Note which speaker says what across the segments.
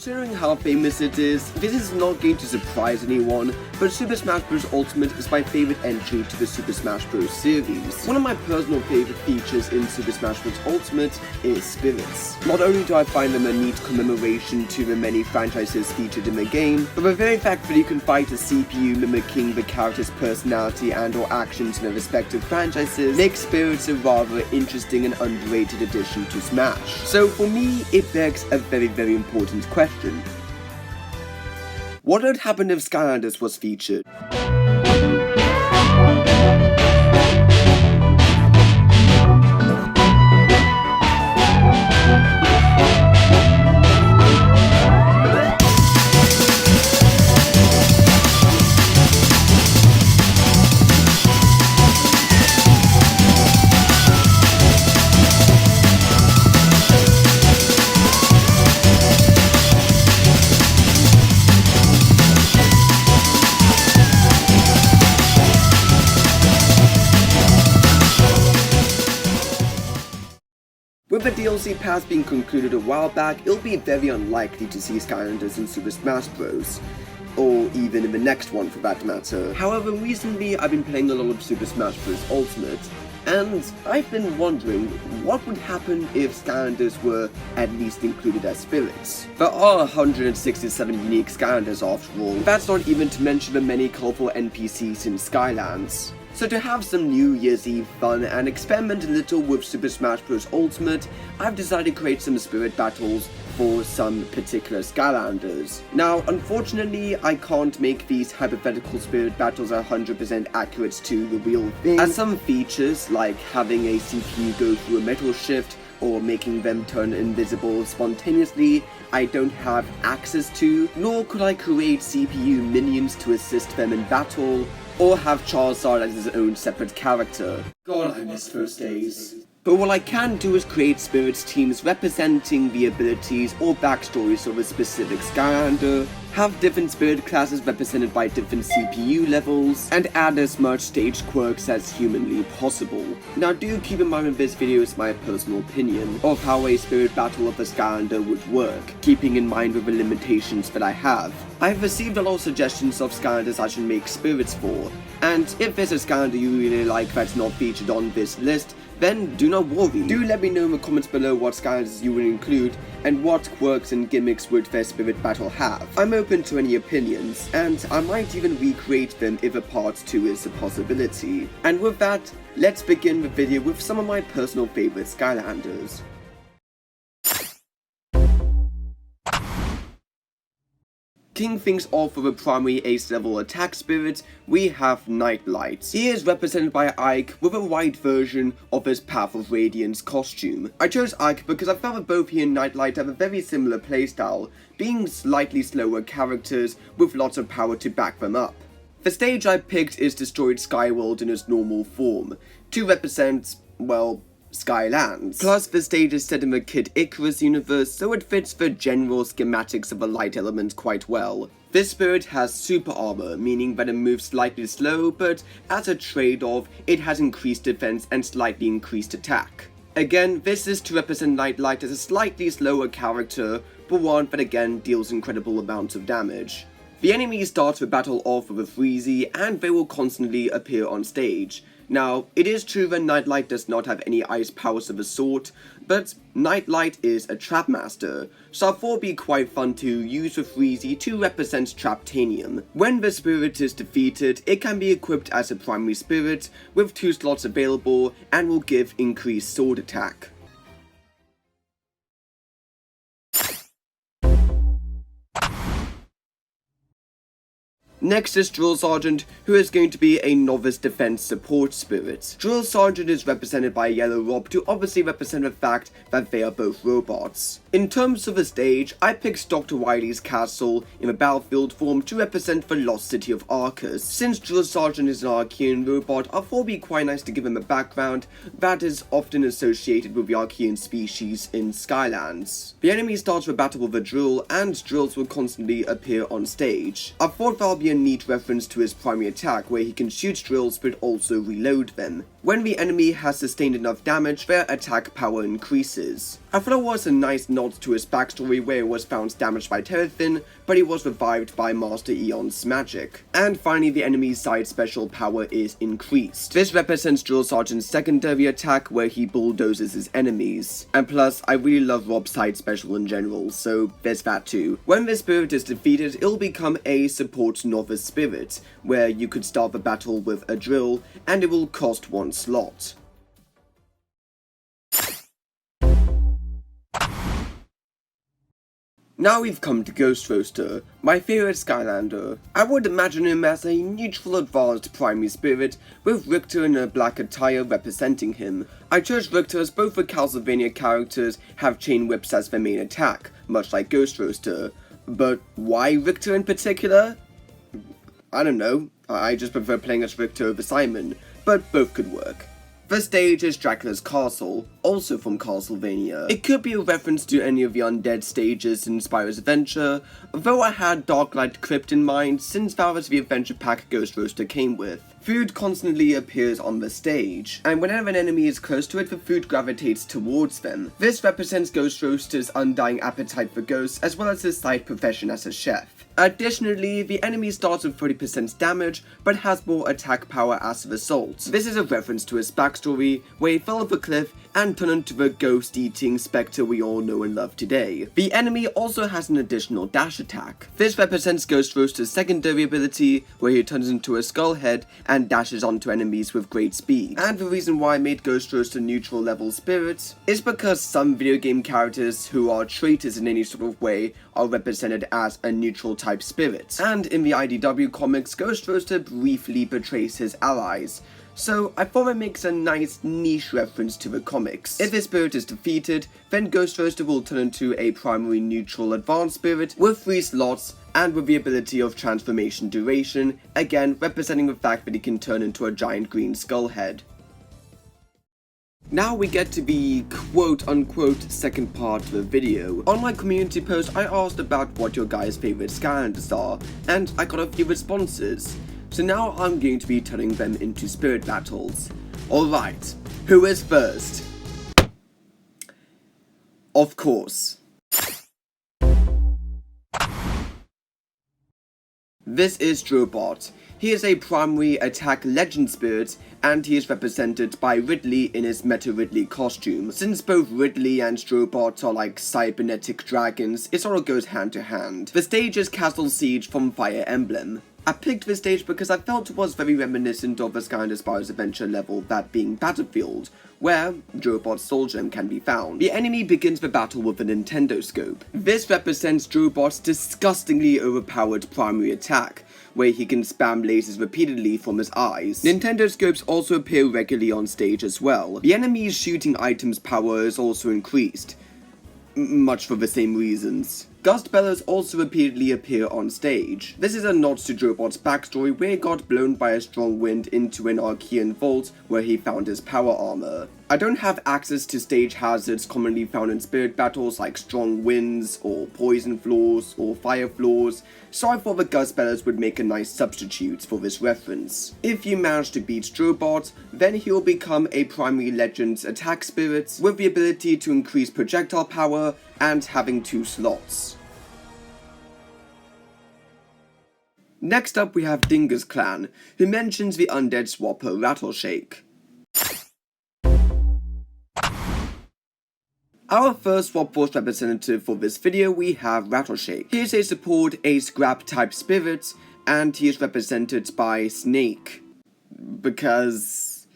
Speaker 1: Considering how famous it is, this is not going to surprise anyone, but Super Smash Bros. Ultimate is my favorite entry to the Super Smash Bros. Series. One of my personal favorite features in Super Smash Bros. Ultimate is spirits. Not only do I find them a neat commemoration to the many franchises featured in the game, but the very fact that you can fight a CPU mimicking the character's personality and or actions in their respective franchises makes spirits a rather interesting and underrated addition to Smash. So for me, it begs a very important question. What would happen if Skylanders was featured? With the DLC pass being concluded a while back, it'll be very unlikely to see Skylanders in Super Smash Bros. Or even in the next one for that matter. However, recently I've been playing a lot of Super Smash Bros. Ultimate, and I've been wondering what would happen if Skylanders were at least included as spirits. There are 167 unique Skylanders after all. That's not even to mention the many colorful NPCs in Skylands. So to have some New Year's Eve fun and experiment a little with Super Smash Bros. Ultimate, I've decided to create some spirit battles for some particular Skylanders. Now, unfortunately, I can't make these hypothetical spirit battles 100% accurate to the real thing, as some features, like having a CPU go through a metal shift or making them turn invisible spontaneously, I don't have access to, nor could I create CPU minions to assist them in battle, or have Charizard as his own separate character. God, I miss those days. But what I can do is create spirits teams representing the abilities or backstories of a specific Skylander, have different spirit classes represented by different CPU levels, and add as much stage quirks as humanly possible. Now do keep in mind that this video is my personal opinion of how a spirit battle of a Skylander would work, keeping in mind with the limitations that I have. I've received a lot of suggestions of Skylanders I should make spirits for, and if there's a Skylander you really like that's not featured on this list, then do not worry. Do let me know in the comments below what Skylanders you will include, and what quirks and gimmicks would their spirit battle have. I'm open to any opinions, and I might even recreate them if a part 2 is a possibility. And with that, let's begin the video with some of my personal favorite Skylanders. Kicking things off with a primary ace level attack spirit, we have NightLight. He is represented by Ike with a white version of his Path of Radiance costume. I chose Ike because I felt that both he and NightLight have a very similar playstyle, being slightly slower characters with lots of power to back them up. The stage I picked is Destroyed Skyworld in its normal form, to represent, well, Skylands. Plus, the stage is set in the Kid Icarus universe, so it fits the general schematics of the light element quite well. This spirit has super armor, meaning that it moves slightly slow, but as a trade-off, it has increased defense and slightly increased attack. Again, this is to represent NightLight as a slightly slower character, but one that again deals incredible amounts of damage. The enemies start the battle off with a Freezy, and they will constantly appear on stage. Now, it is true that NightLight does not have any ice powers of a sort, but NightLight is a Trap Master, so I thought it'd be quite fun to use the Freezy to represent Traptanium. When the spirit is defeated, it can be equipped as a primary spirit, with 2 slots available, and will give increased sword attack. Next is Drill Sergeant, who is going to be a novice defense support spirit. Drill Sergeant is represented by Yellow Rob to obviously represent the fact that they are both robots. In terms of the stage, I picked Dr. Wily's castle in the battlefield form to represent the lost city of Arcus. Since Drill Sergeant is an Archean robot, I thought it'd be quite nice to give him a background that is often associated with the Archean species in Skylands. The enemy starts the battle with a drill, and drills will constantly appear on stage. I thought that would be a neat reference to his primary attack, where he can shoot drills but also reload them. When the enemy has sustained enough damage, their attack power increases. I thought it was a nice nod to his backstory where he was found damaged by Terrafin, but he was revived by Master Eon's magic. And finally, the enemy's side special power is increased. This represents Drill Sergeant's secondary attack where he bulldozes his enemies. And plus, I really love Rob's side special in general, so there's that too. When this spirit is defeated, it'll become a support novice spirit, where you could start the battle with a drill, and it will cost 1 slot. Now we've come to Ghost Roaster, my favourite Skylander. I would imagine him as a neutral advanced primary spirit, with Richter in a black attire representing him. I chose Richter as both the Castlevania characters have chain whips as their main attack, much like Ghost Roaster. But why Richter in particular? I don't know, I just prefer playing as Richter over Simon, but both could work. The stage is Dracula's Castle, also from Castlevania. It could be a reference to any of the undead stages in Spyro's Adventure, though I had Darklight Crypt in mind since that was the adventure pack Ghost Roaster came with. Food constantly appears on the stage, and whenever an enemy is close to it, the food gravitates towards them. This represents Ghost Roaster's undying appetite for ghosts, as well as his side profession as a chef. Additionally, the enemy starts with 30% damage, but has more attack power as a result. This is a reference to his backstory, where he fell off a cliff and turned into the ghost-eating spectre we all know and love today. The enemy also has an additional dash attack. This represents Ghost Roaster's secondary ability, where he turns into a skull head and dashes onto enemies with great speed. And the reason why I made Ghost Roaster neutral level spirit is because some video game characters who are traitors in any sort of way are represented as a neutral type spirit. And in the IDW comics, Ghost Roaster briefly betrays his allies. So I thought it makes a nice niche reference to the comics. If this spirit is defeated, then Ghost Roaster will turn into a primary neutral advanced spirit with 3 slots and with the ability of transformation duration, again representing the fact that he can turn into a giant green skull head. Now we get to the quote-unquote second part of the video. On my community post, I asked about what your guys' favorite Skylanders are, and I got a few responses. So now I'm going to be turning them into spirit battles. Alright, who is first? Of course. This is Drobot. He is a primary attack legend spirit, and he is represented by Ridley in his Meta Ridley costume. Since both Ridley and Drobot are like cybernetic dragons, it sort of goes hand to hand. The stage is Castle Siege from Fire Emblem. I picked this stage because I felt it was very reminiscent of the Skylanders Spyro's Adventure level, that being Battlefield, where Drobot's Soul Gem can be found. The enemy begins the battle with a Nintendo scope. This represents Drobot's disgustingly overpowered primary attack, where he can spam lasers repeatedly from his eyes. Nintendo scopes also appear regularly on stage as well. The enemy's shooting items power is also increased, much for the same reasons. Gust bellows also repeatedly appear on stage. This is a nod to Drobot's backstory where he got blown by a strong wind into an Archean vault where he found his power armor. I don't have access to stage hazards commonly found in spirit battles like strong winds, or poison floors, or fire floors, so I thought the gust bellows would make a nice substitute for this reference. If you manage to beat Drobot, then he will become a primary legend's attack spirit with the ability to increase projectile power and having 2 slots. Next up we have DinguzClan, who mentions the undead swapper Rattles Shake. Our first Swap Force representative for this video, we have Rattles Shake. He is a support, a scrap type spirit, and he is represented by Snake. Because...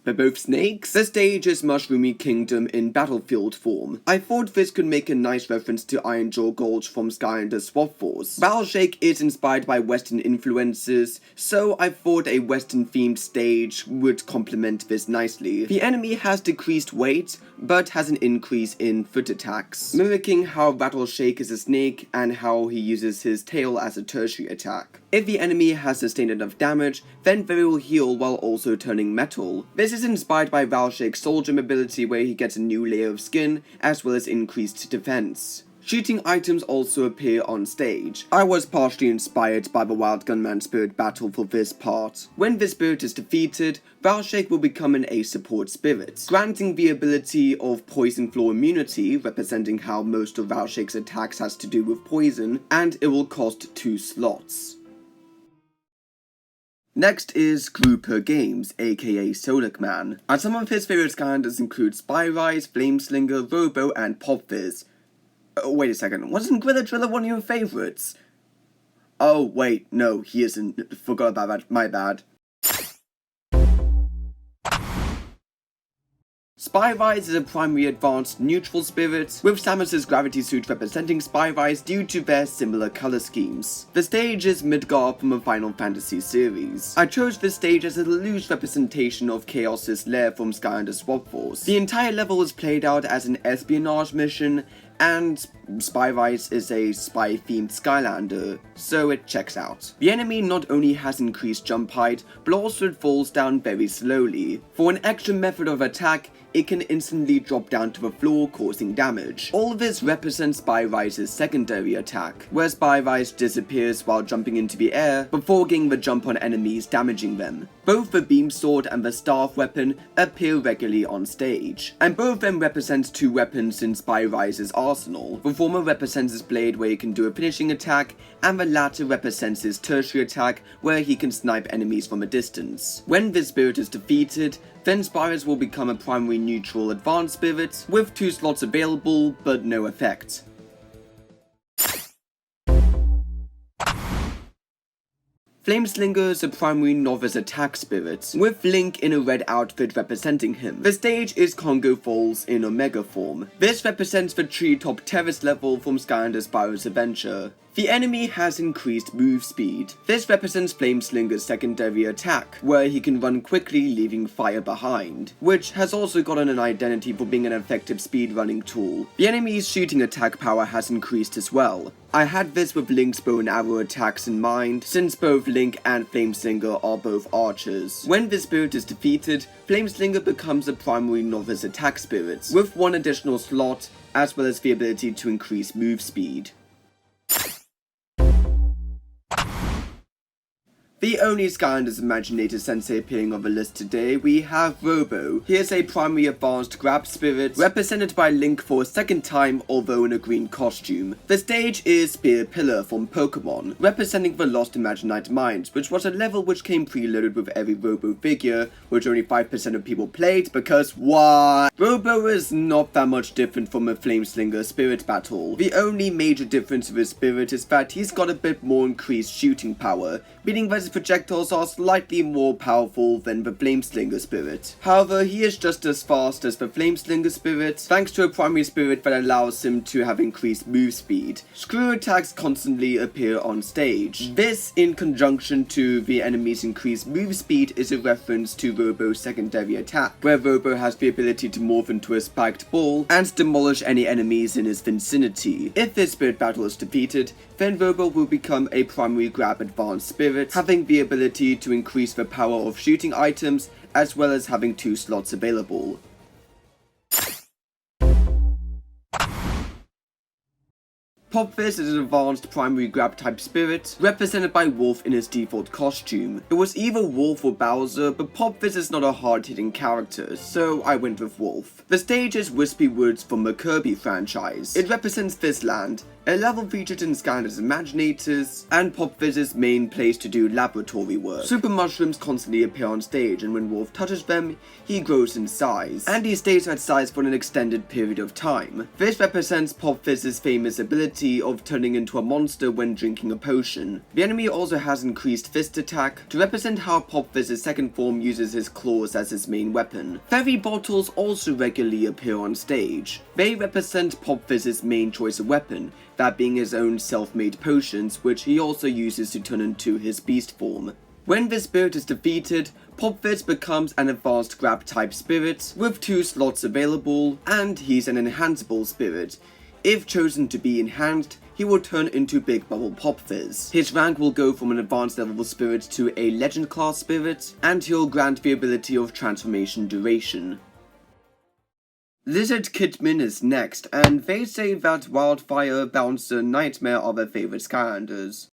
Speaker 1: they're both snakes? The stage is Mushroomy Kingdom in Battlefield form. I thought this could make a nice reference to Ironjaw Gulch from Skylanders Swap Force. Rattles Shake is inspired by Western influences, so I thought a Western themed stage would complement this nicely. The enemy has decreased weight, but has an increase in foot attacks, mimicking how Rattles Shake is a snake and how he uses his tail as a tertiary attack. If the enemy has sustained enough damage, then they will heal while also turning metal. This is inspired by Rattles Shake's Soul Gem ability where he gets a new layer of skin, as well as increased defense. Shooting items also appear on stage. I was partially inspired by the Wild Gunman Spirit battle for this part. When this spirit is defeated, Rattles Shake will become an A support spirit, granting the ability of Poison Floor immunity, representing how most of Rattles Shake's attacks has to do with poison, and it will cost 2 slots. Next is GrooperGames, aka SolidMan, and some of his favorite Skylanders include Spyrise, Flameslinger, Drobot, and Popfist. Wait a second, wasn't Grilla Driller one of your favorites? Oh wait, no, he isn't. Forgot about that, my bad. Spyrise is a primary advanced neutral spirit, with Samus's gravity suit representing Spyrise due to their similar color schemes. The stage is Midgard from a Final Fantasy series. I chose this stage as a loose representation of Chaos's lair from Skylander Swap Force. The entire level is played out as an espionage mission, and Spyrise is a spy-themed Skylander, so it checks out. The enemy not only has increased jump height, but also it falls down very slowly. For an extra method of attack, it can instantly drop down to the floor, causing damage. All of this represents Spyrise's secondary attack, where Spyrise disappears while jumping into the air before getting the jump on enemies, damaging them. Both the beam sword and the staff weapon appear regularly on stage, and both of them represent 2 weapons in Spyrise's arsenal. The former represents his blade, where he can do a finishing attack, and the latter represents his tertiary attack, where he can snipe enemies from a distance. When this spirit is defeated, then Spyrise will become a primary neutral advanced spirit, with 2 slots available, but no effect. Flameslinger is a primary novice attack spirit, with Link in a red outfit representing him. The stage is Congo Falls in Omega form. This represents the treetop terrace level from Skylander Spyro's adventure. The enemy has increased move speed. This represents Flameslinger's secondary attack, where he can run quickly leaving fire behind, which has also gotten an identity for being an effective speedrunning tool. The enemy's shooting attack power has increased as well. I had this with Link's bow and arrow attacks in mind, since both Link and Flameslinger are both archers. When this spirit is defeated, Flameslinger becomes a primary novice attack spirit, with 1 additional slot, as well as the ability to increase move speed. The only Skylanders Imaginator Sensei appearing on the list today, we have Drobot. He is a primary advanced grab spirit, represented by Link for a second time, although in a green costume. The stage is Spear Pillar from Pokemon, representing the Lost Imaginite Mines, which was a level which came preloaded with every Drobot figure, which only 5% of people played, because what? Drobot is not that much different from a Flameslinger spirit battle. The only major difference with his spirit is that he's got a bit more increased shooting power, meaning that his projectiles are slightly more powerful than the Flameslinger spirit. However, he is just as fast as the Flameslinger spirit, thanks to a primary spirit that allows him to have increased move speed. Screw attacks constantly appear on stage. This, in conjunction to the enemy's increased move speed, is a reference to Drobot's secondary attack, where Drobot has the ability to morph into a spiked ball and demolish any enemies in his vicinity. If this spirit battle is defeated, then Drobot will become a primary grab advanced spirit, having the ability to increase the power of shooting items, as well as having 2 slots available. Popfist is an advanced primary grab type spirit, represented by Wolf in his default costume. It was either Wolf or Bowser, but Popfist is not a hard-hitting character, so I went with Wolf. The stage is Wispy Woods from the Kirby franchise. It represents Fizzland, a level featured in Skylanders Imaginators, and Popfist's main place to do laboratory work. Super mushrooms constantly appear on stage, and when Wolf touches them, he grows in size, and he stays that size for an extended period of time. This represents Popfist's famous ability of turning into a monster when drinking a potion. The enemy also has increased fist attack, to represent how Popfist's second form uses his claws as his main weapon. Fairy bottles also regularly appear on stage. They represent Popfist's main choice of weapon, that being his own self-made potions, which he also uses to turn into his beast form. When this spirit is defeated, Popfist becomes an advanced grab type spirit, with 2 slots available, and he's an enhanceable spirit. If chosen to be enhanced, he will turn into Big Bubble Popfist. His rank will go from an advanced level spirit to a legend class spirit, and he'll grant the ability of transformation duration. Lizard Kidman is next, and they say that Wildfire, Bouncer, Nightmare are their favorite Skylanders.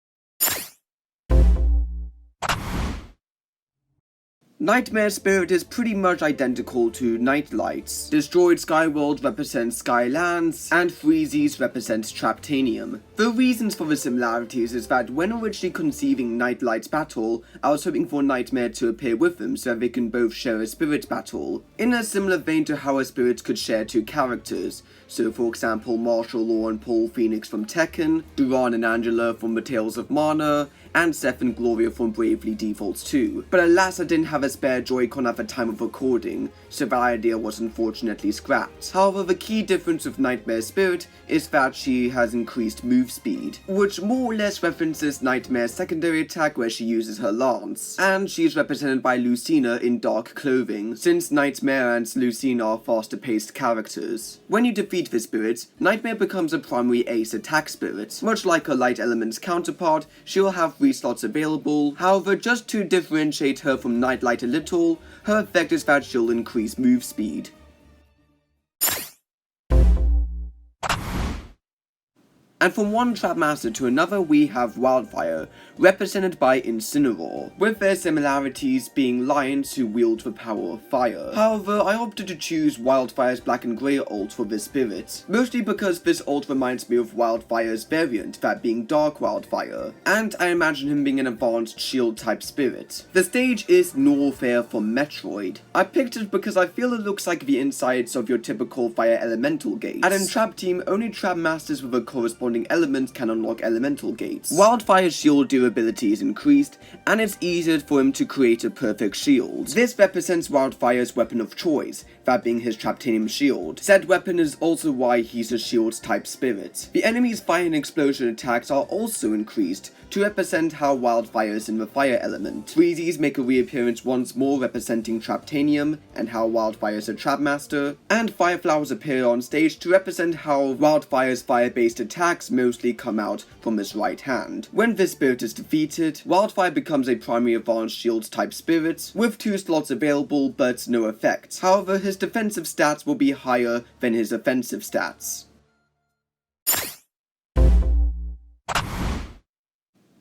Speaker 1: Nightmare's spirit is pretty much identical to NightLight's. Destroyed Skyworld represents Skylands, and Freezies represents Traptanium. The reasons for the similarities is that when originally conceiving NightLight's battle, I was hoping for Nightmare to appear with them so that they can both share a spirit battle, in a similar vein to how a spirit could share two characters. So for example, Marshall Law and Paul Phoenix from Tekken, Duran and Angela from The Tales of Mana, and Seth and Gloria from Bravely Defaults 2. But alas, I didn't have a spare Joy-Con at the time of recording, so that idea was unfortunately scrapped. However, the key difference with Nightmare's spirit is that she has increased move speed, which more or less references Nightmare's secondary attack where she uses her lance, and she is represented by Lucina in dark clothing, since Nightmare and Lucina are faster paced characters. When you defeat the spirit, Nightmare becomes a primary ace attack spirit. Much like her light element's counterpart, she will have 3 slots available. However, just to differentiate her from NightLight a little, her effect is that she'll increase move speed. And from one Trap Master to another, we have Wildfire, represented by Incineroar, with their similarities being lions who wield the power of fire. However, I opted to choose Wildfire's black and grey ult for this spirit, mostly because this ult reminds me of Wildfire's variant, that being Dark Wildfire, and I imagine him being an advanced shield type spirit. The stage is Norfair from Metroid. I picked it because I feel it looks like the insides of your typical fire elemental gates, and in Trap Team, only Trap Masters with a corresponding element can unlock elemental gates. Wildfire's shield durability is increased, and it's easier for him to create a perfect shield. This represents Wildfire's weapon of choice, that being his Traptanium shield. Said weapon is also why he's a shield type spirit. The enemy's fire and explosion attacks are also increased, to represent how Wildfire is in the fire element. Freezies make a reappearance once more representing Traptanium, and how Wildfire is a Trap Master, and Fire Flowers appear on stage to represent how Wildfire's fire-based attacks mostly come out from his right hand. When this spirit is defeated, Wildfire becomes a primary advanced shield type spirit, with 2 slots available but no effect. However, his defensive stats will be higher than his offensive stats.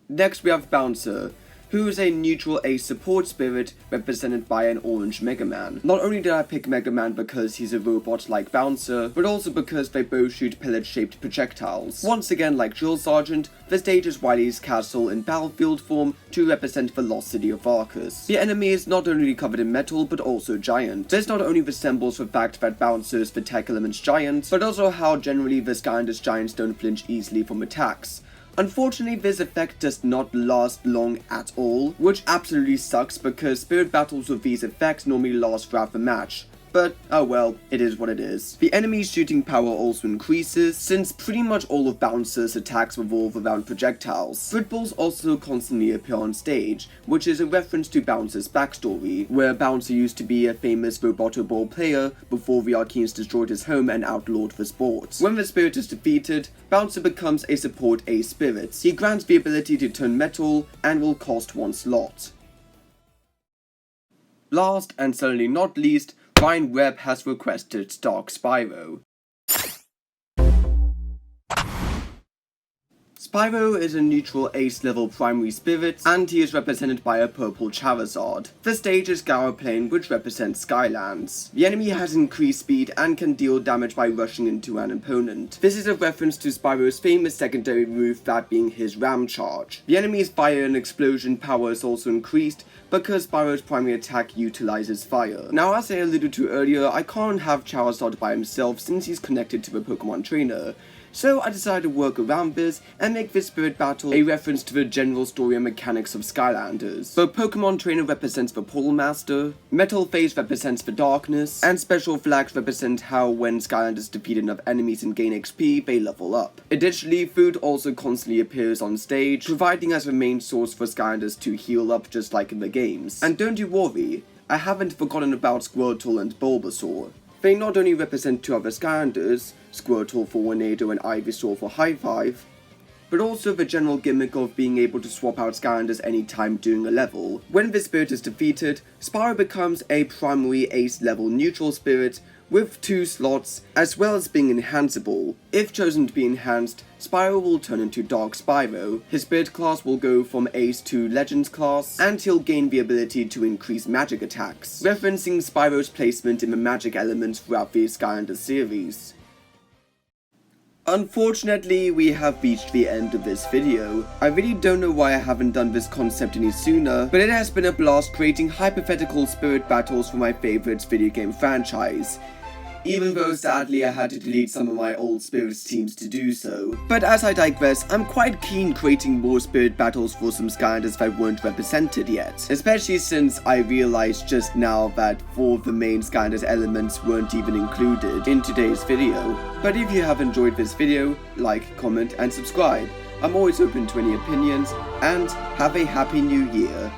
Speaker 1: Next we have Bouncer, who is a neutral ace support spirit represented by an orange Mega Man. Not only did I pick Mega Man because he's a robot like Bouncer, but also because they both shoot pellet-shaped projectiles. Once again, like Drill Sergeant, the stage is Wily's castle in battlefield form to represent the lost city of Arcus. The enemy is not only covered in metal, but also giant. This not only resembles the fact that Bouncer is the tech element's giant, but also how generally the Skylanders giants don't flinch easily from attacks. Unfortunately, this effect does not last long at all, which absolutely sucks because spirit battles with these effects normally last throughout the match. But, oh well, it is what it is. The enemy's shooting power also increases, since pretty much all of Bouncer's attacks revolve around projectiles. Footballs also constantly appear on stage, which is a reference to Bouncer's backstory, where Bouncer used to be a famous Roboto Ball player before the Arkeens destroyed his home and outlawed the sport. When the spirit is defeated, Bouncer becomes a support ace spirit. He grants the ability to turn metal and will cost 1 slot. Last and certainly not least, Ryan Webb has requested Dark Spyro. Spyro is a neutral ace level primary spirit, and he is represented by a purple Charizard. The stage is Gara Plain, which represents Skylands. The enemy has increased speed and can deal damage by rushing into an opponent. This is a reference to Spyro's famous secondary move, that being his Ram Charge. The enemy's fire and explosion power is also increased, because Spyro's primary attack utilizes fire. Now, as I alluded to earlier, I can't have Charizard by himself since he's connected to the Pokemon trainer. So I decided to work around this and make this spirit battle a reference to the general story and mechanics of Skylanders. The Pokemon trainer represents the Portal Master, Metal Phase represents the darkness, and special flags represent how when Skylanders defeat enough enemies and gain XP, they level up. Additionally, food also constantly appears on stage, providing as the main source for Skylanders to heal up just like in the games. And don't you worry, I haven't forgotten about Squirtle and Bulbasaur. They not only represent 2 other Skylanders, Squirtle for Tornado and Ivysaur for High Five, but also the general gimmick of being able to swap out Skylanders anytime during a level. When this spirit is defeated, Spyro becomes a primary ace level neutral spirit, with 2 slots, as well as being enhanceable. If chosen to be enhanced, Spyro will turn into Dark Spyro, his build class will go from Ace to Legends class, and he'll gain the ability to increase magic attacks, referencing Spyro's placement in the magic elements throughout the Skylanders series. Unfortunately, we have reached the end of this video. I really don't know why I haven't done this concept any sooner, but it has been a blast creating hypothetical spirit battles for my favourite video game franchise. Even though sadly I had to delete some of my old Spirits teams to do so. But as I digress, I'm quite keen creating more Spirit battles for some Skylanders that weren't represented yet. Especially since I realized just now that 4 of the main Skylanders elements weren't even included in today's video. But if you have enjoyed this video, like, comment and subscribe. I'm always open to any opinions, and have a happy new year.